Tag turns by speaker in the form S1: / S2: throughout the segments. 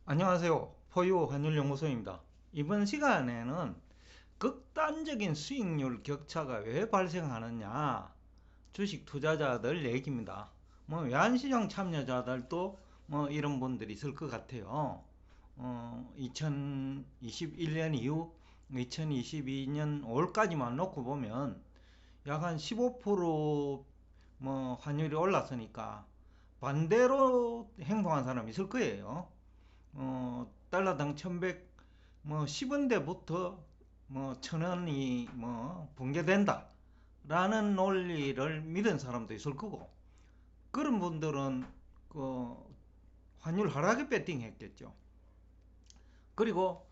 S1: 안녕하세요. 포유 환율연구소입니다. 이번 시간에는 극단적인 수익률 격차가 왜 발생하느냐, 주식 투자자들 얘기입니다. 외환시장 참여자들도 이런 분들이 있을 것 같아요. 2021년 이후 2022년 5월까지만 놓고 보면 약 한 15% 환율이 올랐으니까 반대로 행동한 사람이 있을 거예요. 달러당 1100 10원대부터 1000원이 붕괴된다 라는 논리를 믿은 사람도 있을 거고, 그런 분들은 그 환율 하락에 배팅했겠죠. 그리고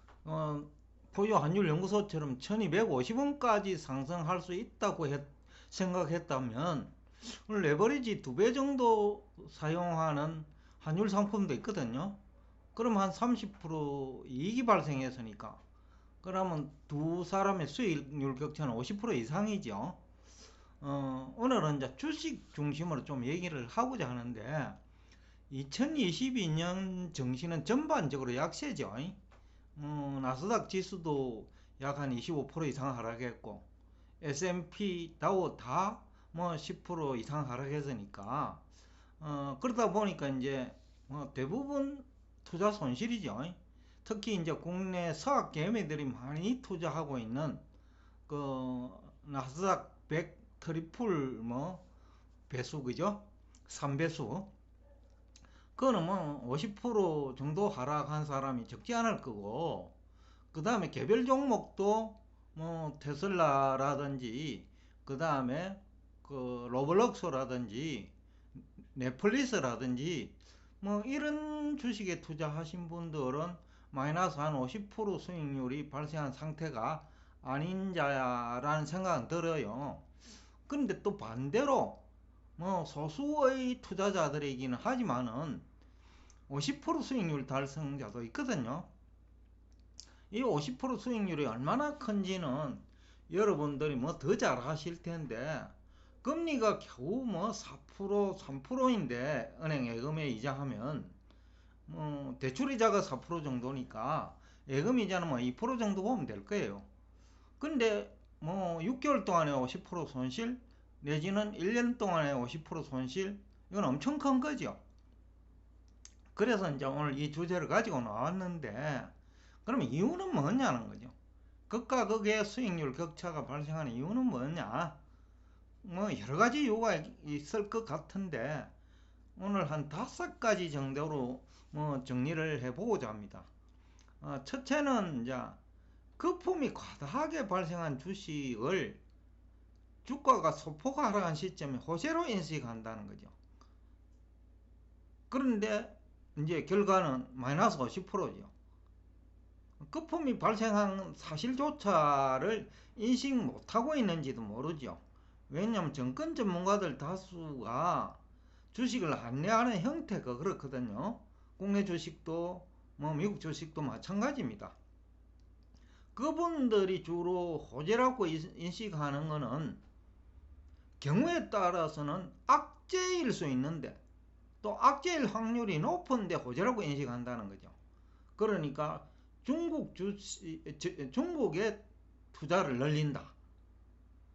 S1: 포유 환율 연구소처럼 1250원까지 상승할 수 있다고 생각했다면 레버리지 2배 정도 사용하는 환율 상품도 있거든요. 그럼 한 30% 이익이 발생했으니까, 그러면 두 사람의 수익률 격차는 50% 이상이죠. 오늘은 이제 주식 중심으로 좀 얘기를 하고자 하는데, 2022년 증시는 전반적으로 약세죠. 나스닥 지수도 약 한 25% 이상 하락했고, S&P 다우 다 10% 이상 하락했으니까, 그러다 보니까 이제 대부분 투자 손실이죠. 특히 이제 국내 서학 개미들이 많이 투자하고 있는 그 나스닥 100 트리플 배수, 그죠? 3배수. 그거는 50% 정도 하락한 사람이 적지 않을 거고, 그 다음에 개별 종목도 테슬라라든지, 그 다음에 그 로블록스라든지 넷플릭스라든지 이런 주식에 투자하신 분들은 마이너스 한 50% 수익률이 발생한 상태가 아닌자라는 생각은 들어요. 그런데 또 반대로 소수의 투자자들이기는 하지만은 50% 수익률 달성자도 있거든요. 이 50% 수익률이 얼마나 큰지는 여러분들이 더 잘 아실 텐데, 금리가 겨우 4% 3%인데 은행 예금에 이자하면 대출이자가 4% 정도니까 예금 이자는 2% 정도 보면 될 거예요. 근데 6개월 동안에 50% 손실, 내지는 1년 동안에 50% 손실, 이건 엄청 큰 거죠. 그래서 이제 오늘 이 주제를 가지고 나왔는데, 그럼 이유는 뭐냐는 거죠. 극과 극의 수익률 격차가 발생하는 이유는 뭐냐? 여러 가지 이유가 있을 것 같은데, 오늘 한 5가지 정도로 정리를 해보고자 합니다. 첫째는 이제 거품이 과다하게 발생한 주식을 주가가 소폭 하락한 시점에 호재로 인식한다는 거죠. 그런데 이제 결과는 마이너스 50%죠. 거품이 발생한 사실조차를 인식 못하고 있는지도 모르죠. 왜냐하면 정권 전문가들 다수가 주식을 안내하는 형태가 그렇거든요. 국내 주식도 미국 주식도 마찬가지입니다. 그분들이 주로 호재라고 인식하는 것은 경우에 따라서는 악재일 수 있는데, 또 악재일 확률이 높은데 호재라고 인식한다는 거죠. 그러니까 중국에 투자를 늘린다.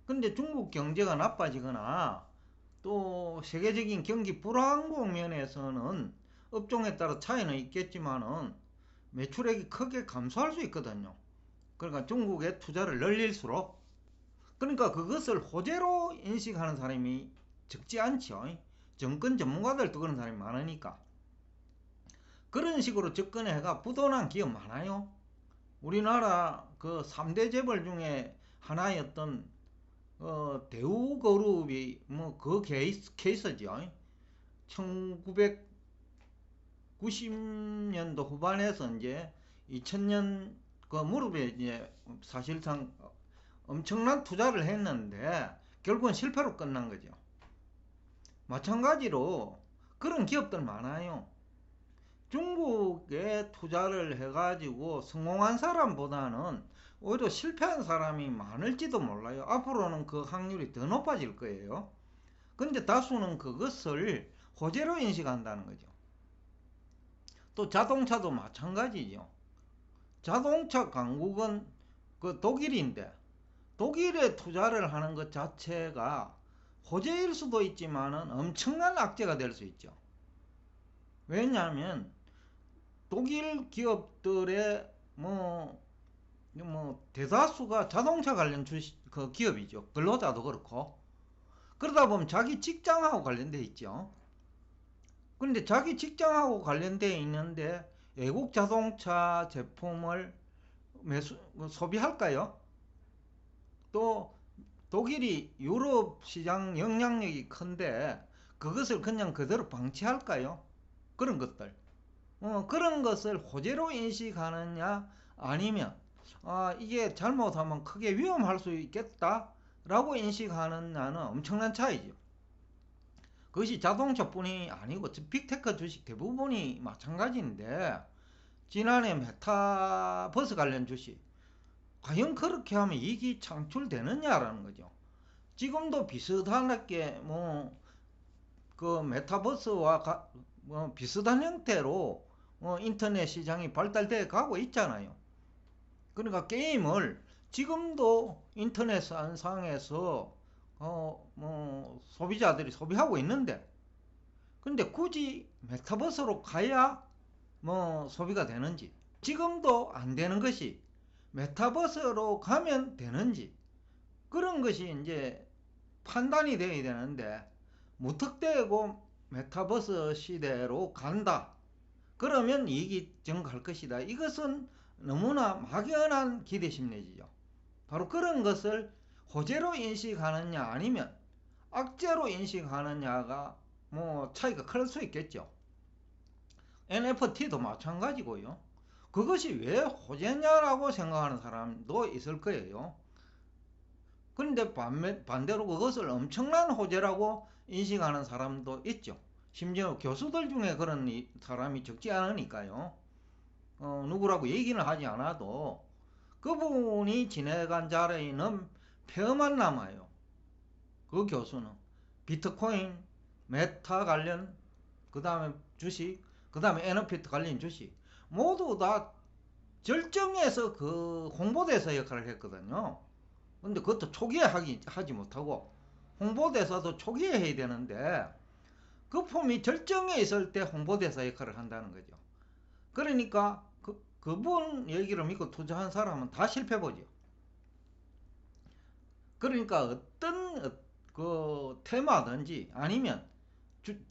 S1: 근데 중국 경제가 나빠지거나 또 세계적인 경기 불황 국면에서는 업종에 따라 차이는 있겠지만은 매출액이 크게 감소할 수 있거든요. 그러니까 중국에 투자를 늘릴수록, 그러니까 그것을 호재로 인식하는 사람이 적지 않죠. 정권 전문가들도 그런 사람이 많으니까. 그런 식으로 접근해가 부도난 기업 많아요. 우리나라 그 3대 재벌 중에 하나였던 대우그룹이 그 케이스죠. 1990년도 후반에서 이제 2000년 그 무렵에 이제 사실상 엄청난 투자를 했는데 결국은 실패로 끝난 거죠. 마찬가지로 그런 기업들 많아요. 중국에 투자를 해가지고 성공한 사람보다는 오히려 실패한 사람이 많을지도 몰라요. 앞으로는 그 확률이 더 높아질 거예요. 근데 다수는 그것을 호재로 인식한다는 거죠. 또 자동차도 마찬가지죠. 자동차 강국은 그 독일인데 독일에 투자를 하는 것 자체가 호재일 수도 있지만은 엄청난 악재가 될 수 있죠. 왜냐하면 독일 기업들의 대다수가 자동차 관련 주식 그 기업이죠. 근로자도 그렇고. 그러다 보면 자기 직장하고 관련돼 있죠. 그런데 자기 직장하고 관련돼 있는데 외국 자동차 제품을 소비할까요? 또 독일이 유럽 시장 영향력이 큰데 그것을 그냥 그대로 방치할까요? 그런 것들. 그런 것을 호재로 인식하느냐 아니면 이게 잘못하면 크게 위험할 수 있겠다라고 인식하느냐는 엄청난 차이죠. 그것이 자동차뿐이 아니고 빅테크 주식 대부분이 마찬가지인데 지난해 메타버스 관련 주식 과연 그렇게 하면 이익이 창출되느냐라는 거죠. 지금도 비슷하게 그 메타버스와 비슷한 형태로 인터넷 시장이 발달돼 가고 있잖아요. 그러니까 게임을 지금도 인터넷 상에서 소비자들이 소비하고 있는데 근데 굳이 메타버스로 가야 소비가 되는지 지금도 안 되는 것이 메타버스로 가면 되는지 그런 것이 이제 판단이 되어야 되는데 무턱대고 메타버스 시대로 간다. 그러면 이익이 증가할 것이다. 이것은 너무나 막연한 기대 심리지요. 바로 그런 것을 호재로 인식하느냐 아니면 악재로 인식하느냐가 차이가 클 수 있겠죠. NFT도 마찬가지고요. 그것이 왜 호재냐라고 생각하는 사람도 있을 거예요. 그런데 반대로 그것을 엄청난 호재라고 인식하는 사람도 있죠. 심지어 교수들 중에 그런 사람이 적지 않으니까요. 누구라고 얘기는 하지 않아도 그분이 지내간 자리에는 폐허만 남아요. 그 교수는 비트코인, 메타 관련, 그 다음에 주식, 그 다음에 NFT 관련 주식 모두 다 절정에서 그 홍보대사 역할을 했거든요. 근데 그것도 초기에 하지 못하고 홍보대사도 초기에 해야 되는데 그 폼이 절정에 있을 때 홍보대사 역할을 한다는 거죠. 그러니까 그분 얘기를 믿고 투자한 사람은 다 실패보죠. 그러니까 어떤 그 테마든지 아니면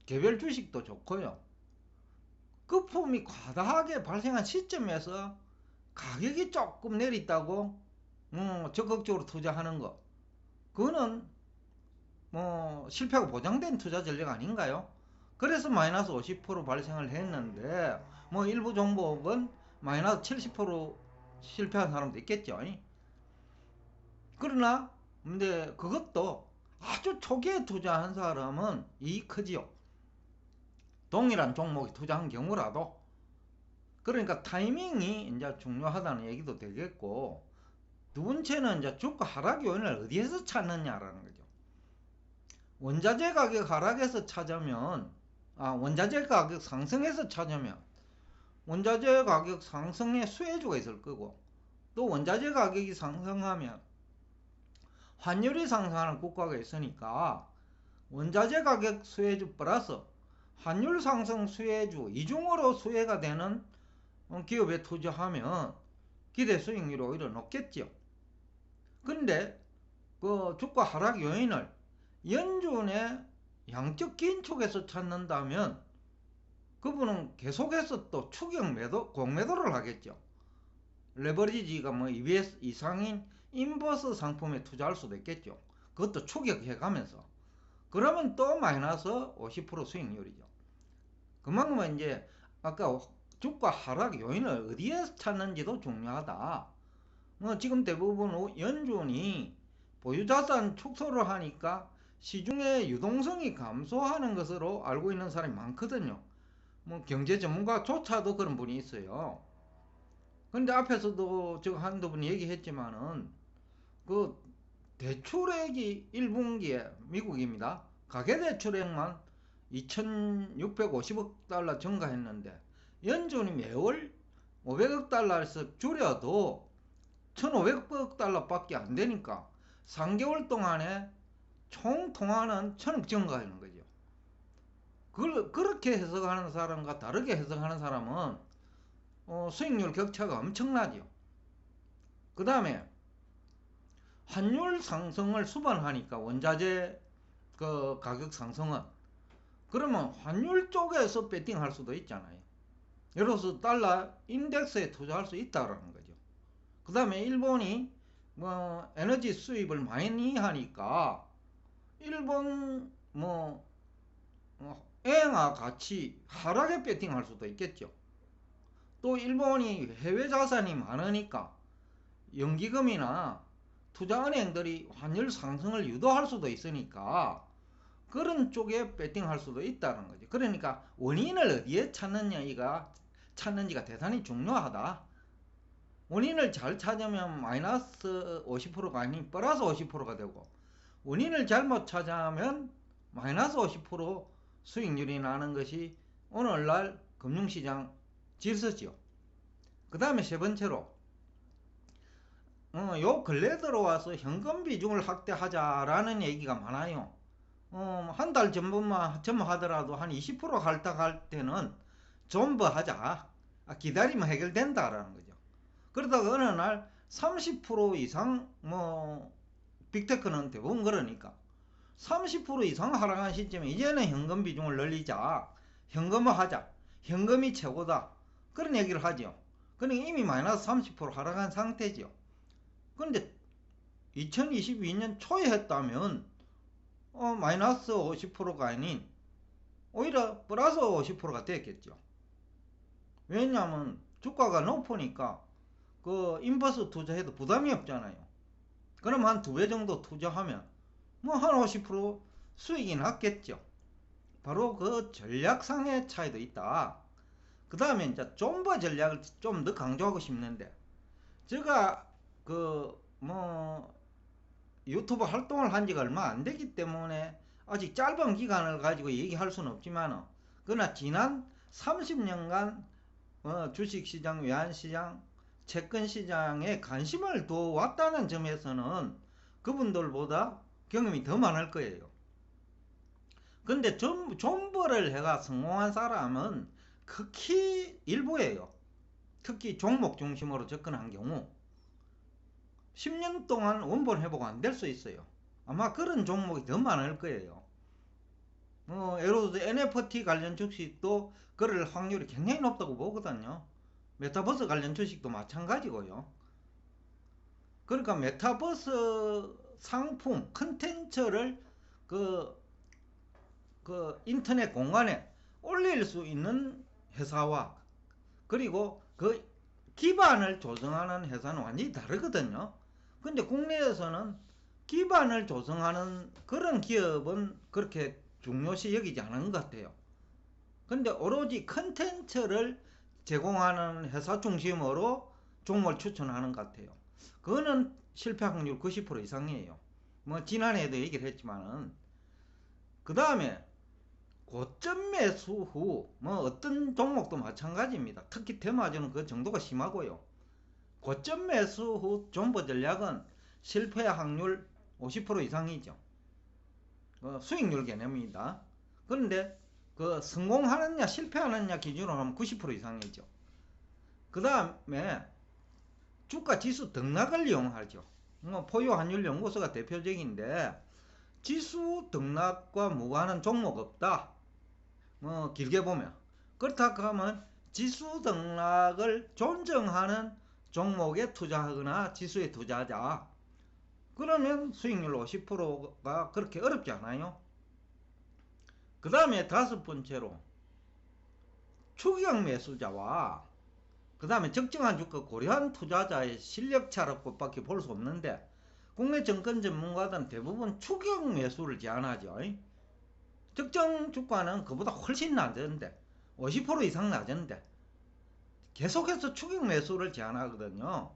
S1: 개별 주식도 좋고요. 그 폼이 과다하게 발생한 시점에서 가격이 조금 내렸다고 적극적으로 투자하는 거 그거는 실패가 보장된 투자 전략 아닌가요? 그래서 마이너스 50% 발생을 했는데 일부 종목은 마이너스 70% 실패한 사람도 있겠죠. 그러나 근데 그것도 아주 초기에 투자한 사람은 이익 크지요. 동일한 종목에 투자한 경우라도. 그러니까 타이밍이 이제 중요하다는 얘기도 되겠고, 두 번째는 이제 주가 하락 요인을 어디에서 찾느냐라는 거죠. 원자재 가격 하락에서 찾으면, 원자재 가격 상승에서 찾으면, 원자재 가격 상승에 수혜주가 있을 거고, 또 원자재 가격이 상승하면 환율이 상승하는 국가가 있으니까 원자재 가격 수혜주 플러스 환율 상승 수혜주 이중으로 수혜가 되는 기업에 투자하면 기대 수익률이 오히려 높겠죠. 근데 그 주가 하락 요인을 연준의 양적 긴축에서 찾는다면 그분은 계속해서 또 추격 매도, 공매도를 하겠죠. 레버리지가 EBS 이상인 인버스 상품에 투자할 수도 있겠죠. 그것도 추격해 가면서. 그러면 또 마이너스 50% 수익률이죠. 그만큼 이제 아까 주가 하락 요인을 어디에서 찾는지도 중요하다. 지금 대부분 연준이 보유자산 축소를 하니까 시중의 유동성이 감소하는 것으로 알고 있는 사람이 많거든요. 경제 전문가조차도 그런 분이 있어요. 근데 앞에서도 저 한두 분 얘기했지만은 그 대출액이 1분기에 미국입니다. 가계대출액만 2650억 달러 증가했는데 연준이 매월 500억 달러에서 줄여도 1,500억 달러밖에 안 되니까 3개월 동안에 총 통화는 1,000억 증가하는 거죠. 그걸 그렇게 해석하는 사람과 다르게 해석하는 사람은 수익률 격차가 엄청나죠. 그 다음에 환율 상승을 수반하니까 원자재 그 가격 상승은, 그러면 환율 쪽에서 베팅할 수도 있잖아요. 예를 들어서 달러 인덱스에 투자할 수 있다라는 거죠. 그 다음에 일본이 뭐 에너지 수입을 많이 하니까 일본 엔화 가치 하락에 베팅할 수도 있겠죠. 또 일본이 해외 자산이 많으니까 연기금이나 투자은행들이 환율 상승을 유도할 수도 있으니까 그런 쪽에 베팅할 수도 있다는 거죠. 그러니까 원인을 어디에 찾는지가 대단히 중요하다. 원인을 잘 찾으면 마이너스 50%가 아닌 플러스 50%가 되고, 원인을 잘못 찾으면 마이너스 50% 수익률이 나는 것이 오늘날 금융시장 질서지요. 그 다음에 세 번째로 요 근래 들어와서 현금 비중을 확대하자라는 얘기가 많아요. 한 달 전부만 하더라도 한 20% 할당할 때는 존버 하자. 기다리면 해결된다라는 거죠. 그러다가 어느 날 30% 이상 빅테크는 대부분 그러니까 30% 이상 하락한 시점에 이제는 현금 비중을 늘리자. 현금화하자. 현금이 최고다. 그런 얘기를 하죠. 그러니까 이미 마이너스 30% 하락한 상태죠. 그런데 2022년 초에 했다면 마이너스 50%가 아닌 오히려 플러스 50%가 됐겠죠. 왜냐하면 주가가 높으니까 그 인버스 투자해도 부담이 없잖아요. 그럼 한 2배 정도 투자하면 한 50% 수익이 났겠죠. 바로 그 전략상의 차이도 있다. 그 다음에 이제 존버 전략을 좀 더 강조하고 싶는데, 제가 유튜브 활동을 한 지가 얼마 안 되기 때문에 아직 짧은 기간을 가지고 얘기할 수는 없지만, 그러나 지난 30년간 주식시장, 외환시장, 채권시장에 관심을 둬왔다는 점에서는 그분들보다 경험이 더 많을 거예요. 근데 존버를 해가 성공한 사람은 극히 일부예요. 특히 종목 중심으로 접근한 경우 10년 동안 원본 회복 안 될 수 있어요. 아마 그런 종목이 더 많을 거예요. 예를 들어서 NFT 관련 주식도 그럴 확률이 굉장히 높다고 보거든요. 메타버스 관련 주식도 마찬가지고요. 그러니까 메타버스 상품, 컨텐츠를 그 인터넷 공간에 올릴 수 있는 회사와, 그리고 그 기반을 조성하는 회사는 완전히 다르거든요. 근데 국내에서는 기반을 조성하는 그런 기업은 그렇게 중요시 여기지 않은 것 같아요. 근데 오로지 컨텐츠를 제공하는 회사 중심으로 종목을 추천하는 것 같아요. 그거는 실패 확률 90% 이상이에요. 지난해에도 얘기를 했지만은. 그 다음에 고점 매수 후 어떤 종목도 마찬가지입니다. 특히 테마주는 그 정도가 심하고요. 고점 매수 후 존버 전략은 실패 확률 50% 이상이죠. 수익률 개념입니다. 그런데 성공하느냐 실패하느냐 기준으로 하면 90% 이상이죠. 그 다음에 주가 지수 등락을 이용하죠. 포유 환율 연구소가 대표적인데, 지수 등락과 무관한 종목 없다. 길게 보면 그렇다고 하면 지수 등락을 존중하는 종목에 투자하거나 지수에 투자하자. 그러면 수익률 50%가 그렇게 어렵지 않아요. 그 다음에 다섯 번째로 추격 매수자와 그 다음에 적정한 주가 고려한 투자자의 실력 차라고밖에 볼 수 없는데, 국내 증권 전문가들은 대부분 추격 매수를 제안하죠. 적정 주가는 그보다 훨씬 낮은데 50% 이상 낮은데 계속해서 추격 매수를 제안하거든요.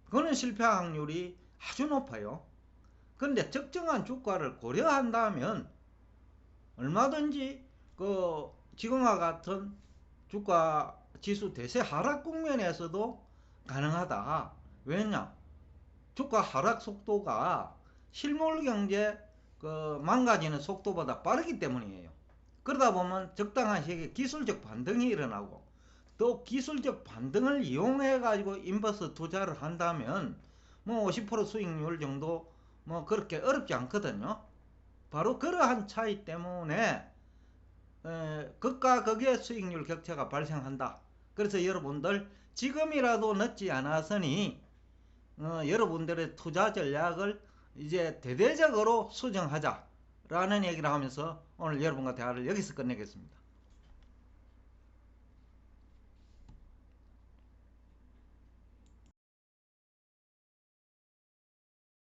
S1: 그거는 실패 확률이 아주 높아요. 그런데 적정한 주가를 고려한다면 얼마든지 지금과 같은 주가 지수 대세 하락 국면에서도 가능하다. 왜냐? 주가 하락 속도가 실물 경제 망가지는 속도보다 빠르기 때문이에요. 그러다 보면 적당한 시기에 기술적 반등이 일어나고, 또 기술적 반등을 이용해 가지고 인버스 투자를 한다면 뭐 50% 수익률 정도 뭐 그렇게 어렵지 않거든요. 바로 그러한 차이 때문에 극과 극의 수익률 격차가 발생한다. 그래서 여러분들 지금이라도 늦지 않았으니 여러분들의 투자 전략을 이제 대대적으로 수정하자 라는 얘기를 하면서 오늘 여러분과 대화를 여기서 끝내겠습니다.